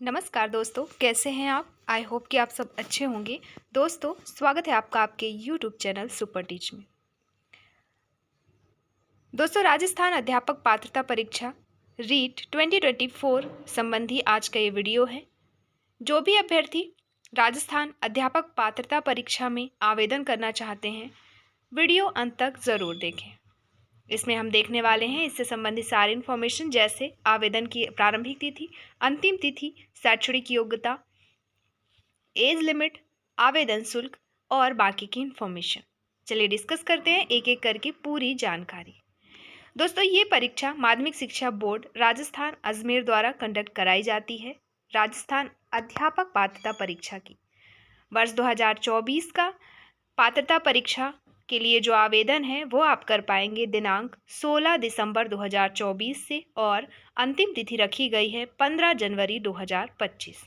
नमस्कार दोस्तों, कैसे हैं आप? आई होप कि आप सब अच्छे होंगे। दोस्तों, स्वागत है आपका आपके यूट्यूब चैनल सुपर टीच में। दोस्तों, राजस्थान अध्यापक पात्रता परीक्षा रीट 2024 संबंधी आज का ये वीडियो है। जो भी अभ्यर्थी राजस्थान अध्यापक पात्रता परीक्षा में आवेदन करना चाहते हैं, वीडियो अंत तक ज़रूर देखें। इसमें हम देखने वाले हैं इससे संबंधित सारी इन्फॉर्मेशन, जैसे आवेदन की प्रारंभिक तिथि, अंतिम तिथि, शैक्षणिक योग्यता, एज लिमिट, आवेदन शुल्क और बाकी की इन्फॉर्मेशन। चलिए डिस्कस करते हैं एक एक करके पूरी जानकारी। दोस्तों, ये परीक्षा माध्यमिक शिक्षा बोर्ड राजस्थान अजमेर द्वारा कंडक्ट कराई जाती है। राजस्थान अध्यापक पात्रता परीक्षा की वर्ष 2024 का पात्रता परीक्षा के लिए जो आवेदन है वो आप कर पाएंगे दिनांक 16 दिसंबर 2024 से, और अंतिम तिथि रखी गई है 15 जनवरी 2025।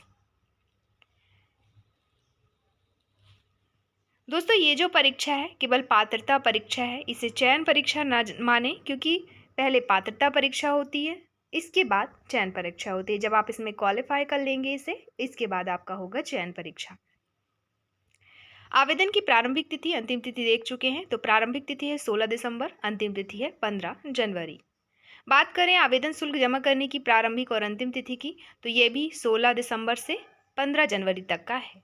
दोस्तों, ये जो परीक्षा है केवल पात्रता परीक्षा है। इसे चयन परीक्षा ना माने, क्योंकि पहले पात्रता परीक्षा होती है, इसके बाद चयन परीक्षा होती है। जब आप इसमें क्वालिफाई कर लेंगे इसके बाद आपका होगा चयन परीक्षा। आवेदन की प्रारंभिक तिथि, अंतिम तिथि देख चुके हैं, तो प्रारंभिक तिथि है 16 दिसंबर, अंतिम तिथि है 15 जनवरी। बात करें आवेदन शुल्क जमा करने की प्रारंभिक और अंतिम तिथि की, तो ये भी 16 दिसंबर से 15 जनवरी तक का है।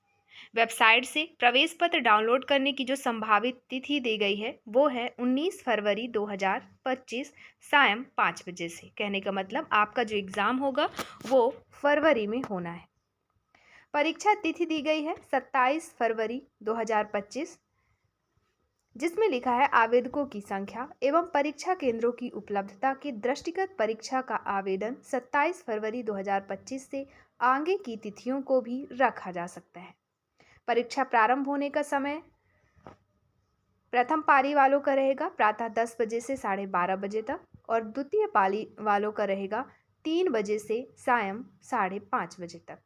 वेबसाइट से प्रवेश पत्र डाउनलोड करने की जो संभावित तिथि दी गई है वो है 19 फरवरी 2025 सायं 5 बजे से। कहने का मतलब आपका जो एग्ज़ाम होगा वो फरवरी में होना है। परीक्षा तिथि दी गई है 27 फरवरी 2025, जिसमें लिखा है आवेदकों की संख्या एवं परीक्षा केंद्रों की उपलब्धता के दृष्टिगत परीक्षा का आवेदन 27 फरवरी 2025 से आगे की तिथियों को भी रखा जा सकता है। परीक्षा प्रारंभ होने का समय प्रथम पारी वालों का रहेगा प्रातः 10 बजे से 12:30 बजे तक, और द्वितीय पाली वालों का रहेगा 3 बजे से सायं 5:30 बजे तक।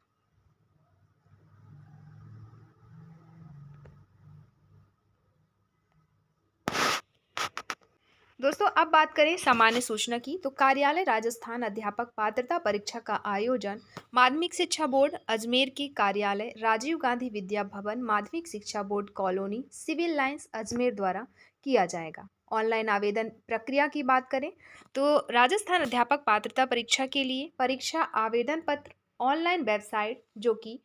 दोस्तों, अब बात करें सामान्य सूचना की, तो कार्यालय राजस्थान अध्यापक पात्रता परीक्षा का आयोजन माध्यमिक शिक्षा बोर्ड अजमेर के कार्यालय राजीव गांधी विद्या Bhawan, Madhyamik Shiksha board colony, civil lines Ajmer द्वारा किया जाएगा। ऑनलाइन आवेदन प्रक्रिया की बात करें तो राजस्थान अध्यापक पात्रता परीक्षा के लिए परीक्षा आवेदन पत्र ऑनलाइन वेबसाइट, जो कि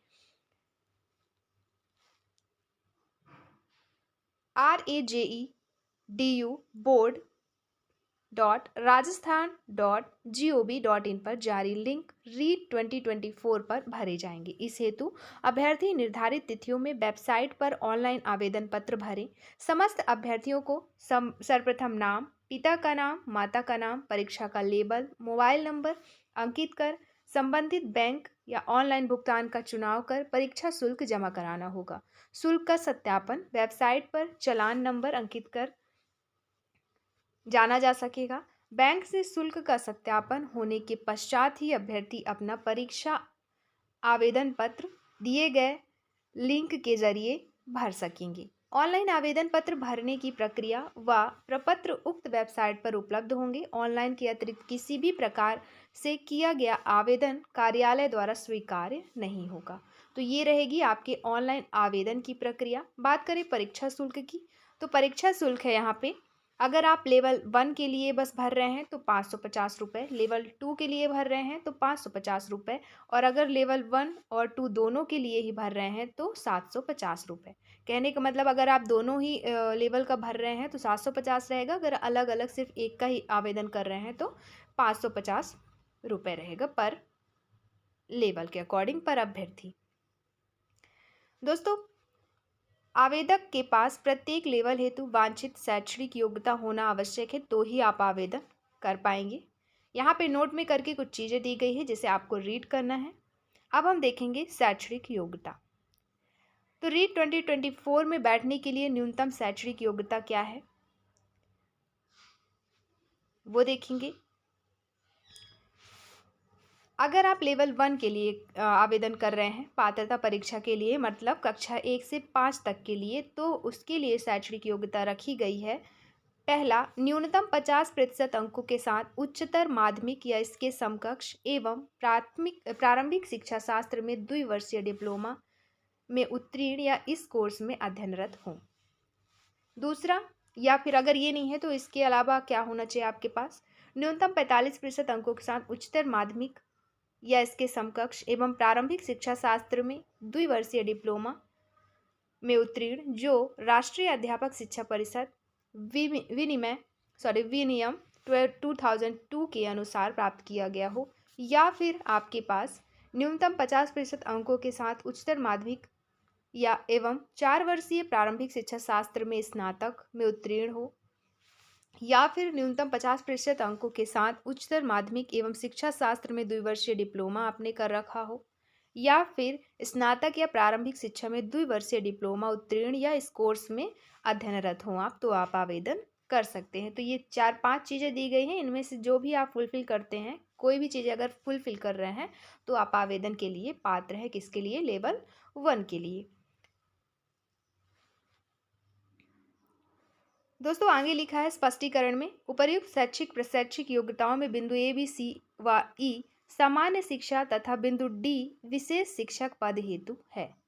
RAJEDU.board.rajasthan.gov.in पर जारी लिंक रीट 2024 पर भरे जाएंगे। इस हेतु अभ्यर्थी निर्धारित तिथियों में वेबसाइट पर ऑनलाइन आवेदन पत्र भरें। समस्त अभ्यर्थियों को सर्वप्रथम नाम, पिता का नाम, माता का नाम, परीक्षा का लेबल, मोबाइल नंबर अंकित कर संबंधित बैंक या ऑनलाइन भुगतान का चुनाव कर परीक्षा शुल्क जमा कराना होगा। शुल्क का सत्यापन वेबसाइट पर चालान नंबर अंकित कर जाना जा सकेगा। बैंक से शुल्क का सत्यापन होने के पश्चात ही अभ्यर्थी अपना परीक्षा आवेदन पत्र दिए गए लिंक के जरिए भर सकेंगे। ऑनलाइन आवेदन पत्र भरने की प्रक्रिया व प्रपत्र उक्त वेबसाइट पर उपलब्ध होंगे। ऑनलाइन के अतिरिक्त किसी भी प्रकार से किया गया आवेदन कार्यालय द्वारा स्वीकार्य नहीं होगा। तो ये रहेगी आपके ऑनलाइन आवेदन की प्रक्रिया। बात करें परीक्षा शुल्क की, तो परीक्षा शुल्क है यहाँ पे, अगर आप लेवल 1 के लिए बस भर रहे हैं तो 550 रुपये, लेवल 2 के लिए भर रहे हैं तो 550 रुपये, और अगर लेवल 1 और 2 दोनों के लिए ही भर रहे हैं तो 750 रुपये। कहने का मतलब अगर आप दोनों ही लेवल का भर रहे हैं तो 750 रहेगा, अगर अलग अलग सिर्फ एक का ही आवेदन कर रहे हैं तो 550 रुपये रहेगा पर लेवल के अकॉर्डिंग पर अभ्यर्थी। दोस्तों, आवेदक के पास प्रत्येक लेवल हेतु वांछित शैक्षणिक योग्यता होना आवश्यक है, तो ही आप आवेदन कर पाएंगे। यहाँ पे नोट में करके कुछ चीज़ें दी गई है जिसे आपको रीड करना है। अब हम देखेंगे शैक्षणिक योग्यता। तो रीट 2024 में बैठने के लिए न्यूनतम शैक्षणिक योग्यता क्या है वो देखेंगे। अगर आप लेवल 1 के लिए आवेदन कर रहे हैं पात्रता परीक्षा के लिए, मतलब कक्षा 1 से 5 तक के लिए, तो उसके लिए शैक्षणिक योग्यता रखी गई है पहला, न्यूनतम 50% अंकों के साथ उच्चतर माध्यमिक या इसके समकक्ष एवं प्रारंभिक शिक्षा शास्त्र में द्विवर्षीय डिप्लोमा में उत्तीर्ण या इस कोर्स में अध्ययनरत हों। दूसरा, या फिर अगर ये नहीं है तो इसके अलावा क्या होना चाहिए आपके पास, न्यूनतम 45% अंकों के साथ उच्चतर माध्यमिक या इसके समकक्ष एवं प्रारंभिक शिक्षा शास्त्र में द्विवर्षीय डिप्लोमा में उत्तीर्ण जो राष्ट्रीय अध्यापक शिक्षा परिषद विनियम 2002 के अनुसार प्राप्त किया गया हो, या फिर आपके पास न्यूनतम 50% अंकों के साथ उच्चतर माध्यमिक या एवं 4 वर्षीय प्रारंभिक शिक्षा शास्त्र में स्नातक में उत्तीर्ण हो, या फिर न्यूनतम 50% अंकों के साथ उच्चतर माध्यमिक एवं शिक्षा शास्त्र में द्विवर्षीय डिप्लोमा आपने कर रखा हो, या फिर स्नातक या प्रारंभिक शिक्षा में द्विवर्षीय डिप्लोमा उत्तीर्ण या इस कोर्स में अध्ययनरत हों आप, तो आप आवेदन कर सकते हैं। तो ये 4-5 चीज़ें दी गई हैं, इनमें से जो भी आप फुलफिल करते हैं, कोई भी चीज़ अगर फुलफिल कर रहे हैं तो आप आवेदन के लिए पात्र हैं। किसके लिए? लेवल 1 के लिए। दोस्तों आगे लिखा है स्पष्टीकरण में, उपर्युक्त शैक्षिक योग्यताओं में बिंदु ए, बी, सी व ई सामान्य शिक्षा तथा बिंदु डी विशेष शिक्षक पद हेतु है।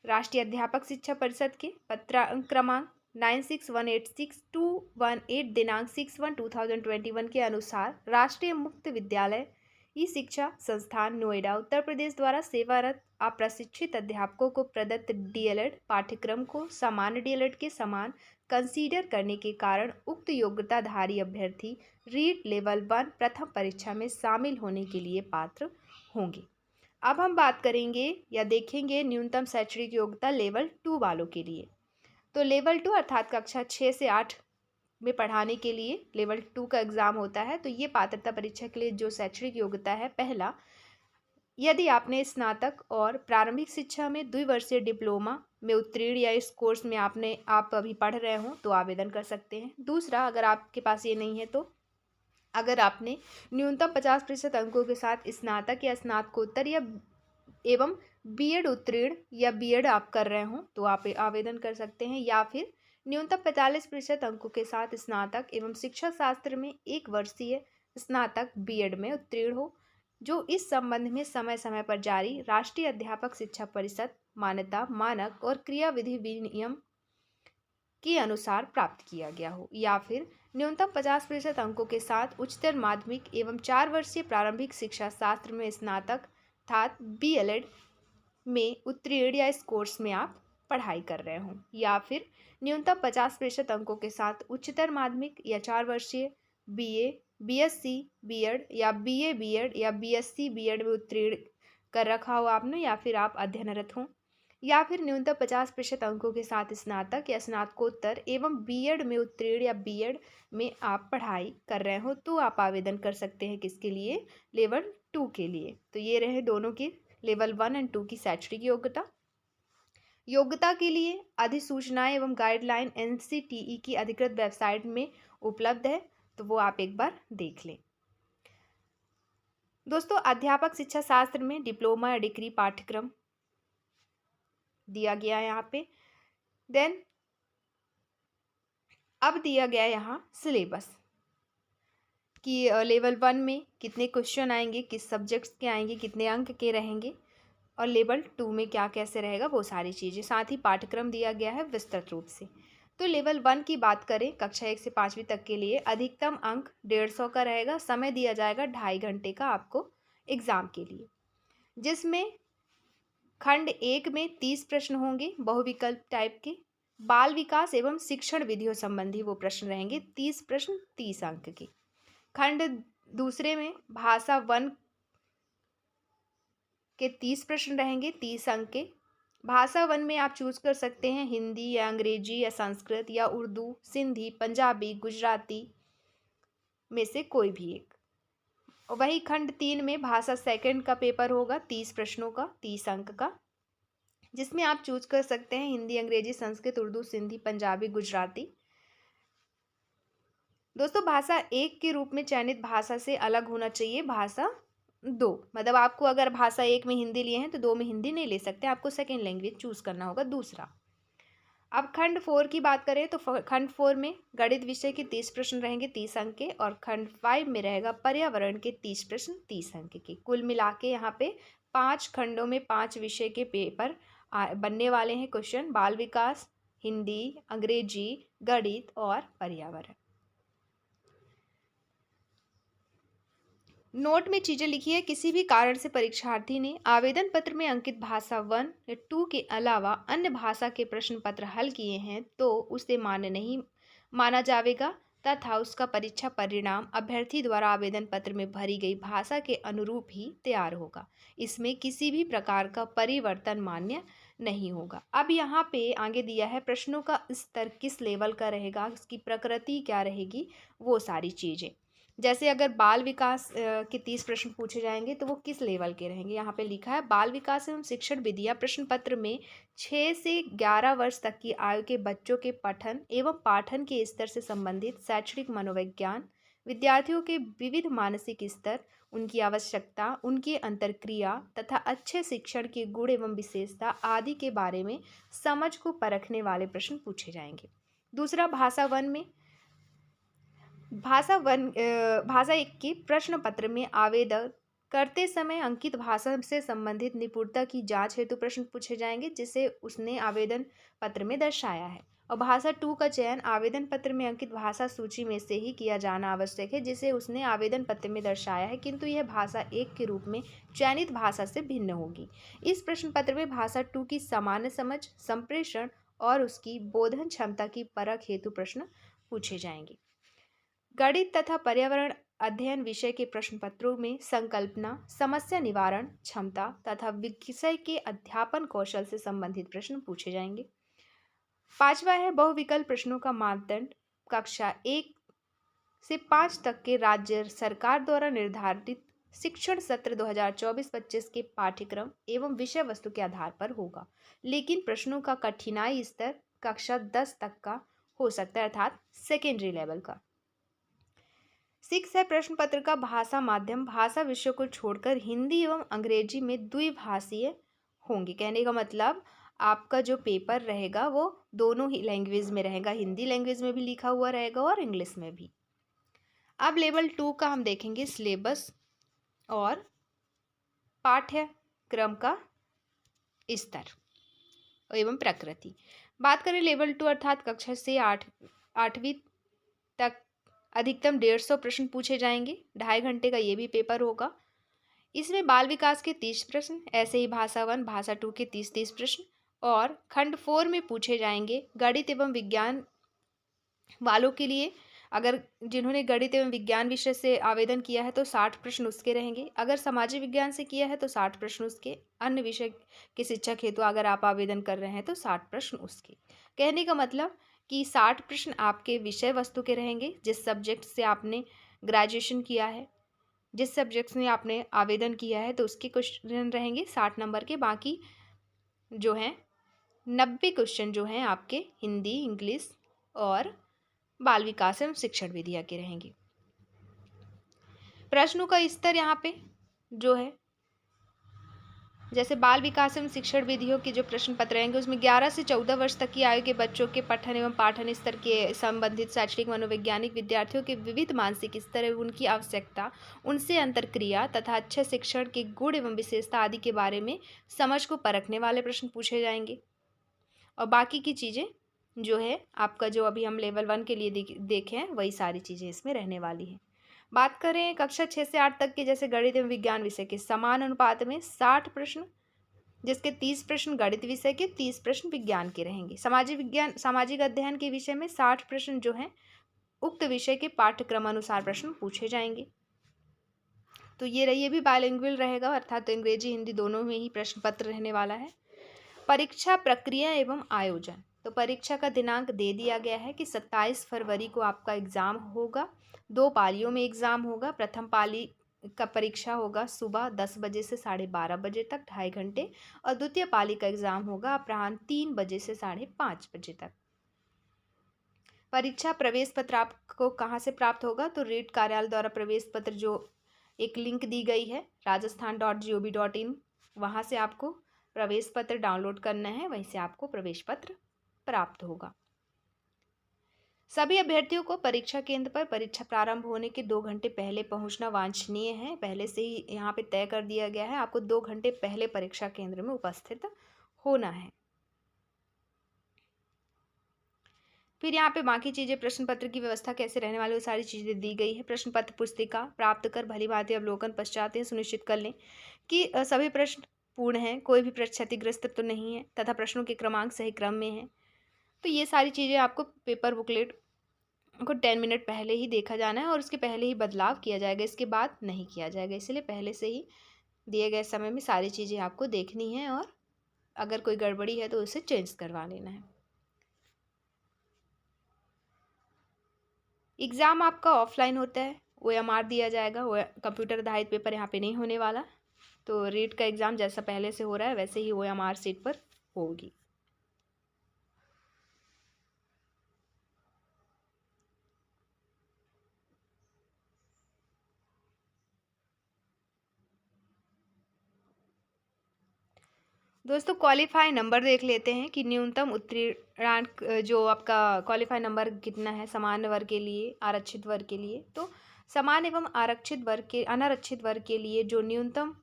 राष्ट्रीय अध्यापक शिक्षा परिषद के पत्र क्रमांक 96186218 दिनांक 6/1/2021 के अनुसार राष्ट्रीय मुक्त विद्यालय ई शिक्षा संस्थान नोएडा उत्तर प्रदेश द्वारा सेवारत अप्रशिक्षित अध्यापकों को प्रदत्त डीएलएड पाठ्यक्रम को सामान्य डीएलएड के समान कंसीडर करने के कारण उक्त योग्यताधारी अभ्यर्थी रीट लेवल 1 प्रथम परीक्षा में शामिल होने के लिए पात्र होंगे। अब हम बात करेंगे या देखेंगे न्यूनतम शैक्षणिक योग्यता लेवल 2 वालों के लिए। तो लेवल 2 अर्थात कक्षा 6 से 8 में पढ़ाने के लिए लेवल 2 का एग्ज़ाम होता है। तो ये पात्रता परीक्षा के लिए जो शैक्षणिक योग्यता है, पहला, यदि आपने स्नातक और प्रारंभिक शिक्षा में द्विवर्षीय डिप्लोमा में उत्तीर्ण या इस कोर्स में आप अभी पढ़ रहे हो तो आवेदन कर सकते हैं। दूसरा, अगर आपके पास ये नहीं है तो अगर आपने न्यूनतम 50% अंकों के साथ स्नातक या स्नातकोत्तर या एवं बीएड उत्तीर्ण या बीएड आप कर रहे हो तो आप आवेदन कर सकते हैं, या फिर न्यूनतम 45% अंकों के साथ स्नातक एवं शिक्षा शास्त्र में 1 वर्षीय स्नातक बीएड में उत्तीर्ण हो जो इस संबंध में समय समय पर जारी राष्ट्रीय अध्यापक शिक्षा परिषद मान्यता मानक और क्रियाविधि विनियम के अनुसार प्राप्त किया गया हो, या फिर न्यूनतम 50% अंकों के साथ उच्चतर माध्यमिक एवं 4 वर्षीय प्रारंभिक शिक्षा शास्त्र में स्नातक अर्थात बीएलएड में उत्तीर्ण या इस कोर्स में आप पढ़ाई कर रहे हों, या फिर न्यूनतम 50% अंकों के साथ उच्चतर माध्यमिक या 4 वर्षीय बीए, बीएससी बीएड या बीए बीएड या बीएससी बीएड में उत्तीर्ण कर रखा हो आपने, या फिर आप अध्ययनरत हों, या फिर न्यूनतम 50% अंकों के साथ स्नातक या स्नातकोत्तर एवं बीएड में उत्तीर्ण या बीएड में आप पढ़ाई कर रहे हो तो आप आवेदन कर सकते हैं। किसके लिए? लेवल 2 के लिए। तो ये रहे दोनों की लेवल 1 और 2 की शैक्षणिक योग्यता के लिए अधिसूचनाएं एवं गाइडलाइन एनसीटीई की अधिकृत वेबसाइट में उपलब्ध है, तो वो आप एक बार देख लें। दोस्तों अध्यापक शिक्षा शास्त्र में डिप्लोमा या डिग्री पाठ्यक्रम दिया गया है यहाँ पे। देन अब दिया गया यहाँ सिलेबस कि लेवल 1 में कितने क्वेश्चन आएंगे, किस सब्जेक्ट्स के आएंगे, कितने अंक के रहेंगे, और लेवल 2 में क्या कैसे रहेगा, वो सारी चीज़ें। साथ ही पाठ्यक्रम दिया गया है विस्तृत रूप से। तो लेवल 1 की बात करें, कक्षा 1 से 5वीं तक के लिए अधिकतम अंक 150 का रहेगा। समय दिया जाएगा 2.5 घंटे का आपको एग्ज़ाम के लिए, जिसमें खंड 1 में 30 प्रश्न होंगे बहुविकल्प टाइप के। बाल विकास एवं शिक्षण विधियों संबंधी वो प्रश्न रहेंगे 30 प्रश्न 30 अंक के। खंड दूसरे में भाषा 1 के 30 प्रश्न रहेंगे 30 अंक के। भाषा 1 में आप चूज कर सकते हैं हिंदी या अंग्रेजी या संस्कृत या उर्दू, सिंधी, पंजाबी, गुजराती में से कोई भी एक। वही खंड 3 में भाषा 2 का पेपर होगा 30 प्रश्नों का 30 अंक का, जिसमें आप चूज कर सकते हैं हिंदी, अंग्रेजी, संस्कृत, उर्दू, सिंधी, पंजाबी, गुजराती। दोस्तों भाषा 1 के रूप में चयनित भाषा से अलग होना चाहिए भाषा 2। मतलब आपको अगर भाषा 1 में हिंदी लिए हैं तो 2 में हिंदी नहीं ले सकते, आपको सेकेंड लैंग्वेज चूज करना होगा दूसरा। अब खंड 4 की बात करें तो खंड 4 में गणित विषय के 30 प्रश्न रहेंगे 30 अंक के, और खंड 5 में रहेगा पर्यावरण के 30 प्रश्न 30 अंक के। कुल मिला के यहाँ पे 5 खंडों में 5 विषय के पेपर बनने वाले हैं क्वेश्चन। बाल विकास, हिंदी, अंग्रेजी, गणित और पर्यावरण। नोट में चीजें लिखी है। किसी भी कारण से परीक्षार्थी ने आवेदन पत्र में अंकित भाषा 1 या 2 के अलावा अन्य भाषा के प्रश्न पत्र हल किए हैं तो उसे मान्य नहीं माना जाएगा तथा उसका परीक्षा परिणाम अभ्यर्थी द्वारा आवेदन पत्र में भरी गई भाषा के अनुरूप ही तैयार होगा। इसमें किसी भी प्रकार का परिवर्तन मान्य नहीं होगा। अब यहाँ पे आगे दिया है प्रश्नों का स्तर किस लेवल का रहेगा, इसकी प्रकृति क्या रहेगी, वो सारी चीजें। जैसे अगर बाल विकास के 30 प्रश्न पूछे जाएंगे तो वो किस लेवल के रहेंगे। यहाँ पे लिखा है बाल विकास एवं शिक्षण विधियाँ प्रश्न पत्र में 6 से 11 वर्ष तक की आयु के बच्चों के पठन एवं पाठन के स्तर से संबंधित शैक्षणिक मनोविज्ञान, विद्यार्थियों के विविध मानसिक स्तर, उनकी आवश्यकता, उनकी अंतर्क्रिया तथा अच्छे शिक्षण के गुण एवं विशेषता आदि के बारे में समझ को परखने वाले प्रश्न पूछे जाएंगे। दूसरा, भाषा 1 में भाषा 1 के प्रश्न पत्र में आवेदन करते समय अंकित भाषा से संबंधित निपुणता की जांच हेतु प्रश्न पूछे जाएंगे जिसे उसने आवेदन पत्र में दर्शाया है। और भाषा 2 का चयन आवेदन पत्र में अंकित भाषा सूची में से ही किया जाना आवश्यक है जिसे उसने आवेदन पत्र में दर्शाया है, किंतु यह भाषा 1 के रूप में चयनित भाषा से भिन्न होगी। इस प्रश्न पत्र में भाषा 2 की सामान्य समझ, संप्रेषण और उसकी बोधन क्षमता की परख हेतु प्रश्न पूछे जाएंगे। गणित तथा पर्यावरण अध्ययन विषय के प्रश्न पत्रों में संकल्पना, समस्या निवारण क्षमता तथा विषय के अध्यापन कौशल से संबंधित प्रश्न पूछे जाएंगे। 5वां है बहुविकल्प प्रश्नों का मापदंड। कक्षा 1 से 5 तक के राज्य सरकार द्वारा निर्धारित शिक्षण सत्र 2024-25 के पाठ्यक्रम एवं विषय वस्तु के आधार पर होगा, लेकिन प्रश्नों का कठिनाई स्तर कक्षा 10 तक का हो सकता है, अर्थात सेकेंडरी लेवल का। 6 है प्रश्न पत्र का भाषा माध्यम भाषा विषयों को छोड़कर हिंदी एवं अंग्रेजी में द्विभाषीय होंगे। कहने का मतलब आपका जो पेपर रहेगा वो दोनों ही लैंग्वेज में रहेगा, हिंदी लैंग्वेज में भी लिखा हुआ रहेगा और इंग्लिश में भी। अब लेवल 2 का हम देखेंगे सिलेबस और पाठ्यक्रम का स्तर एवं प्रकृति। बात करें लेवल 2 अर्थात कक्षा से 8वीं तक अधिकतम 150 प्रश्न पूछे जाएंगे। 2.5 घंटे का ये भी पेपर होगा। इसमें बाल विकास के 30 प्रश्न, ऐसे ही भाषा 1 भाषा 2 के 30 प्रश्न, और खंड 4 में पूछे जाएंगे गणित एवं विज्ञान वालों के लिए। अगर जिन्होंने गणित एवं विज्ञान विषय से आवेदन किया है तो 60 प्रश्न उसके रहेंगे। अगर सामाजिक विज्ञान से किया है तो 60 प्रश्न उसके। अन्य विषय के शिक्षक हेतु अगर आप आवेदन कर रहे हैं तो 60 प्रश्न उसके। कहने का मतलब कि 60 प्रश्न आपके विषय वस्तु के रहेंगे, जिस सब्जेक्ट से आपने ग्रेजुएशन किया है, जिस सब्जेक्ट में आपने आवेदन किया है तो उसके क्वेश्चन रहेंगे 60 नंबर के। बाकी जो हैं 90 क्वेश्चन जो हैं आपके हिंदी, इंग्लिश और बाल विकास एवं शिक्षण विधियाँ के रहेंगे। प्रश्नों का स्तर यहाँ पे जो है, जैसे बाल विकास एवं शिक्षण विधियों के जो प्रश्न पत्र रहेंगे उसमें 11 से 14 वर्ष तक की आयु के बच्चों के पठन एवं पाठन स्तर के संबंधित शैक्षणिक मनोवैज्ञानिक विद्यार्थियों के विविध मानसिक स्तर एवं उनकी आवश्यकता, उनसे अंतर्क्रिया तथा अच्छे शिक्षण के गुण एवं विशेषता आदि के बारे में समझ को परखने वाले प्रश्न पूछे जाएंगे। और बाकी की चीज़ें जो है आपका जो अभी हम लेवल 1 के लिए देखे हैं वही सारी चीज़ें इसमें रहने वाली हैं। बात करें कक्षा 6 से 8 तक के, जैसे गणित एवं विज्ञान विषय के समान अनुपात में 60 प्रश्न, जिसके 30 प्रश्न गणित विषय के, 30 प्रश्न विज्ञान के रहेंगे। सामाजिक अध्ययन के विषय में 60 प्रश्न जो हैं उक्त विषय के पाठ्यक्रम अनुसार प्रश्न पूछे जाएंगे। तो ये भी बायलिंगुअल रहेगा, अर्थात अंग्रेजी हिंदी दोनों में ही प्रश्न पत्र रहने वाला है। परीक्षा प्रक्रिया एवं आयोजन। तो परीक्षा का दिनांक दे दिया गया है कि 27 फरवरी को आपका एग्ज़ाम होगा। 2 पालियों में एग्ज़ाम होगा। प्रथम पाली का परीक्षा होगा सुबह 10 बजे से 12:30 बजे तक, 2.5 घंटे, और द्वितीय पाली का एग्ज़ाम होगा अपराह्न 3 बजे से 5:30 बजे तक। परीक्षा प्रवेश पत्र आपको कहाँ से प्राप्त होगा, तो रीट कार्यालय द्वारा प्रवेश पत्र जो एक लिंक दी गई है rajasthan.gov.in, वहाँ से आपको प्रवेश पत्र डाउनलोड करना है, वहीं से आपको प्रवेश पत्र प्राप्त होगा। सभी अभ्यर्थियों को परीक्षा केंद्र पर परीक्षा प्रारंभ होने के 2 घंटे पहले पहुंचना वांछनीय है। पहले से ही यहाँ पे तय कर दिया गया है, आपको 2 घंटे पहले परीक्षा केंद्र में उपस्थित होना है। फिर यहाँ पे बाकी चीज़ें, प्रश्न पत्र की व्यवस्था कैसे रहने वाली, वो सारी चीज़ें दी गई है। प्रश्न पत्र पुस्तिका प्राप्त कर भली भांति अवलोकन पश्चात सुनिश्चित कर लें कि सभी प्रश्न पूर्ण हैं, कोई भी प्रश्न क्षतिग्रस्त तो नहीं है तथा प्रश्नों के क्रमांक सही क्रम में है। तो ये सारी चीज़ें आपको पेपर बुकलेट को 10 मिनट पहले ही देखा जाना है और उसके पहले ही बदलाव किया जाएगा, इसके बाद नहीं किया जाएगा। इसलिए पहले से ही दिए गए समय में सारी चीज़ें आपको देखनी है और अगर कोई गड़बड़ी है तो उसे चेंज करवा लेना है। एग्ज़ाम आपका ऑफलाइन होता है, OMR दिया जाएगा, वो कंप्यूटर आधारित पेपर यहाँ पे नहीं होने वाला। तो रीट का एग्ज़ाम जैसा पहले से हो रहा है वैसे ही OMR सीट पर होगी। दोस्तों क्वालिफाई नंबर देख लेते हैं कि न्यूनतम उत्तीर्णांक जो आपका क्वालिफाई नंबर कितना है सामान्य वर्ग के लिए, आरक्षित वर्ग के लिए। तो सामान्य एवं आरक्षित वर्ग के अनारक्षित वर्ग के लिए जो न्यूनतम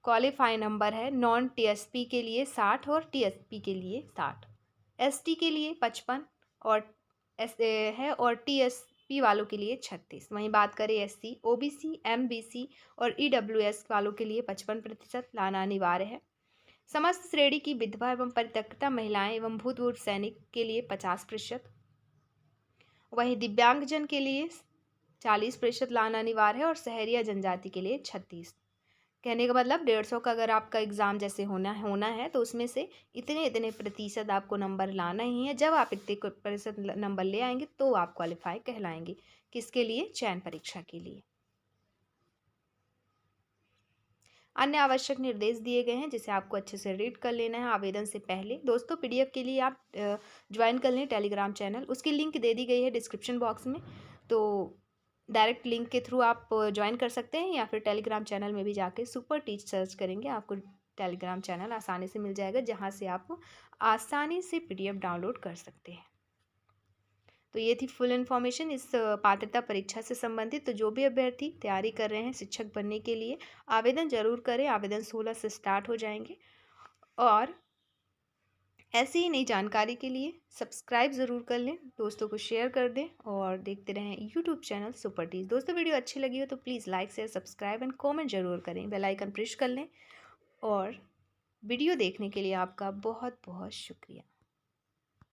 क्वालिफाई नंबर है, नॉन TSP के लिए 60 और TSP के लिए 60, ST के लिए 55 और है और TSP वालों के लिए 36। वहीं बात करें SC, OBC, MBC और EWS वालों के लिए 55% लाना अनिवार्य है। समस्त श्रेणी की विधवा एवं परित्यक्ता महिलाएं एवं भूतपूर्व सैनिक के लिए 50%, वहीं दिव्यांगजन के लिए 40% लाना अनिवार्य है और शहरी या जनजाति के लिए 36। कहने का मतलब 150 का अगर आपका एग्ज़ाम जैसे होना है तो उसमें से इतने इतने प्रतिशत आपको नंबर लाना ही है। जब आप इतने प्रतिशत नंबर ले आएंगे तो आप क्वालिफाई कहलाएंगे। किसके लिए? चयन परीक्षा के लिए। अन्य आवश्यक निर्देश दिए गए हैं जिसे आपको अच्छे से रीड कर लेना है आवेदन से पहले। दोस्तों PDF के लिए आप ज्वाइन कर लें टेलीग्राम चैनल, उसकी लिंक दे दी गई है डिस्क्रिप्शन बॉक्स में। तो डायरेक्ट लिंक के थ्रू आप ज्वाइन कर सकते हैं या फिर टेलीग्राम चैनल में भी जाके सुपर टीच सर्च करेंगे, आपको टेलीग्राम चैनल आसानी से मिल जाएगा जहाँ से आप आसानी से PDF डाउनलोड कर सकते हैं। तो ये थी फुल इन्फॉर्मेशन इस पात्रता परीक्षा से संबंधित। तो जो भी अभ्यर्थी तैयारी कर रहे हैं शिक्षक बनने के लिए, आवेदन जरूर करें। आवेदन 16 से स्टार्ट हो जाएंगे और ऐसी ही नई जानकारी के लिए सब्सक्राइब ज़रूर कर लें, दोस्तों को शेयर कर दें और देखते रहें यूट्यूब चैनल सुपर टीच। दोस्तों वीडियो अच्छी लगी हो तो please like share subscribe and comment जरूर करें, बेल आइकन प्रेस कर लें। और वीडियो देखने के लिए आपका बहुत बहुत शुक्रिया।